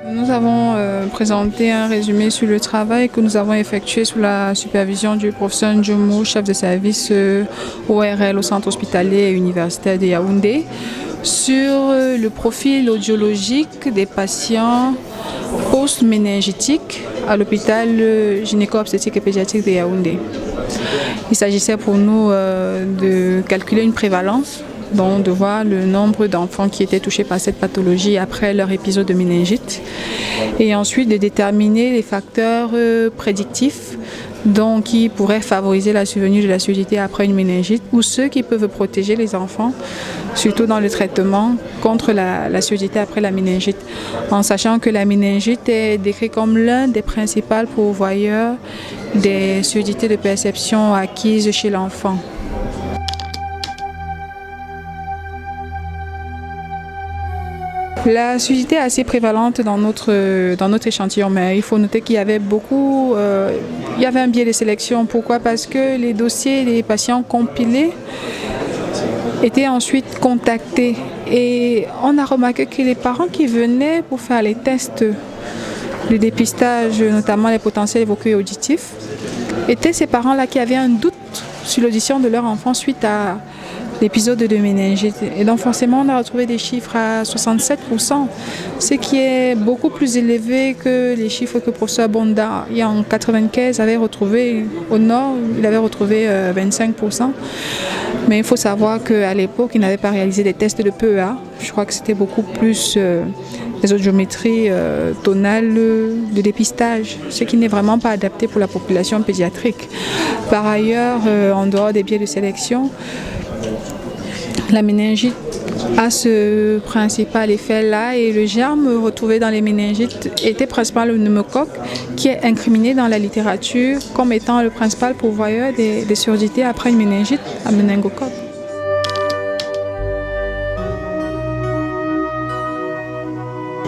Nous avons présenté un résumé sur le travail que nous avons effectué sous la supervision du professeur Ndjoumou, chef de service ORL au centre hospitalier et universitaire de Yaoundé, sur le profil audiologique des patients post-méningitiques à l'hôpital gynéco-obstétrique et pédiatrique de Yaoundé. Il s'agissait pour nous de calculer une prévalence, donc de voir le nombre d'enfants qui étaient touchés par cette pathologie après leur épisode de méningite, et ensuite de déterminer les facteurs prédictifs donc, qui pourraient favoriser la survenue de la surdité après une méningite, ou ceux qui peuvent protéger les enfants, surtout dans le traitement contre la surdité après la méningite, en sachant que la méningite est décrite comme l'un des principaux pourvoyeurs des surdités de perception acquises chez l'enfant. La surdité est assez prévalente dans notre échantillon, mais il faut noter qu'il y avait il y avait un biais de sélection. Pourquoi? Parce que les dossiers des patients compilés étaient ensuite contactés. Et on a remarqué que les parents qui venaient pour faire les tests de dépistage, notamment les potentiels évoqués auditifs, étaient ces parents-là qui avaient un doute sur l'audition de leur enfant suite à l'épisode de méningite. Et donc forcément, on a retrouvé des chiffres à 67%, ce qui est beaucoup plus élevé que les chiffres que le professeur Bonda, en 1995, avait retrouvé au nord, il avait retrouvé 25%. Mais il faut savoir qu'à l'époque, il n'avait pas réalisé des tests de PEA. Je crois que c'était beaucoup plus des audiométries tonales de dépistage, ce qui n'est vraiment pas adapté pour la population pédiatrique. Par ailleurs, en dehors des biais de sélection, la méningite a ce principal effet-là, et le germe retrouvé dans les méningites était principalement le pneumocoque, qui est incriminé dans la littérature comme étant le principal pourvoyeur des surdités après une méningite à méningocoque.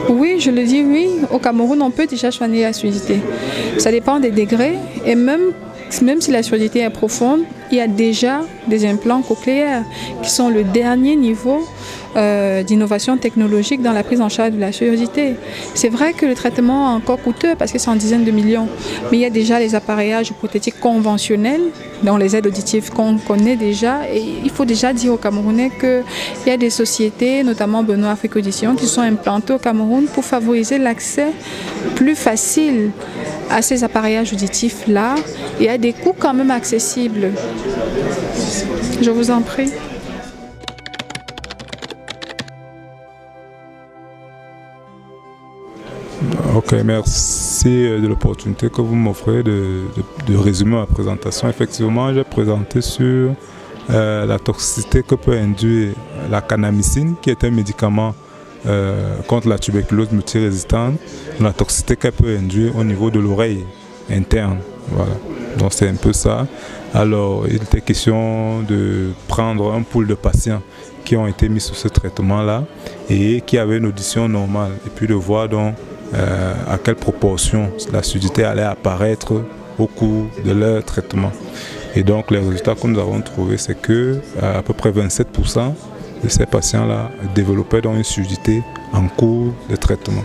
Oui, je le dis, oui. Au Cameroun, on peut déjà soigner la surdité. Ça dépend des degrés, et même si la surdité est profonde, il y a déjà des implants cochléaires qui sont le dernier niveau d'innovation technologique dans la prise en charge de la surdité. C'est vrai que le traitement est encore coûteux parce que c'est en dizaines de millions, mais il y a déjà les appareillages prothétiques conventionnels, dont les aides auditives qu'on connaît déjà, et il faut déjà dire aux Camerounais qu'il y a des sociétés, notamment Benoît Afrique Audition, qui sont implantées au Cameroun pour favoriser l'accès plus facile à ces appareillages auditifs-là et à des coûts quand même accessibles. Je vous en prie. Ok, merci de l'opportunité que vous m'offrez de résumer ma présentation. Effectivement, j'ai présenté sur la toxicité que peut induire la kanamycine, qui est un médicament contre la tuberculose multirésistante, la toxicité qu'elle peut induire au niveau de l'oreille interne. Voilà. Donc c'est un peu ça. Alors il était question de prendre un pool de patients qui ont été mis sous ce traitement-là et qui avaient une audition normale, et puis de voir donc à quelle proportion la surdité allait apparaître au cours de leur traitement. Et donc les résultats que nous avons trouvés, c'est que à peu près 27% de ces patients-là développaient donc une surdité en cours de traitement.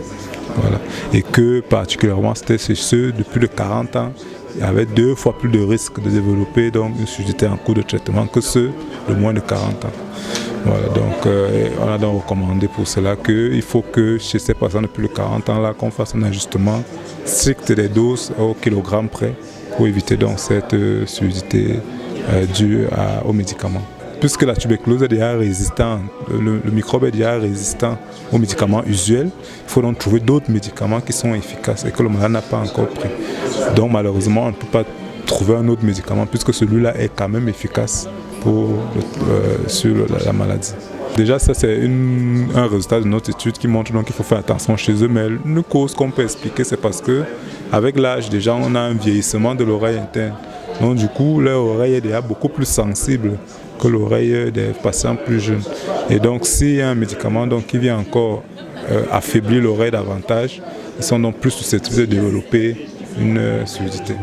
Voilà. Et que particulièrement c'était ceux de plus de 40 ans, il y avait 2 fois plus de risques de développer donc une surdité en cours de traitement que ceux de moins de 40 ans. Voilà, donc on a donc recommandé pour cela qu'il faut que chez ces patients de plus de 40 ans là, qu'on fasse un ajustement strict des doses au kilogramme près pour éviter donc cette surdité due aux médicaments. Puisque la tuberculose est déjà résistante, le microbe est déjà résistant aux médicaments usuels, il faut donc trouver d'autres médicaments qui sont efficaces et que le malade n'a pas encore pris. Donc malheureusement, on ne peut pas trouver un autre médicament puisque celui-là est quand même efficace sur la maladie. Déjà, ça c'est un résultat de notre étude qui montre qu'il faut faire attention chez eux, mais une cause qu'on peut expliquer, c'est parce qu'avec l'âge, déjà, on a un vieillissement de l'oreille interne. Donc du coup, leur oreille est déjà beaucoup plus sensible que l'oreille des patients plus jeunes. Et donc, s'il y a un médicament qui vient encore affaiblir l'oreille davantage, ils sont donc plus susceptibles de développer une surdité.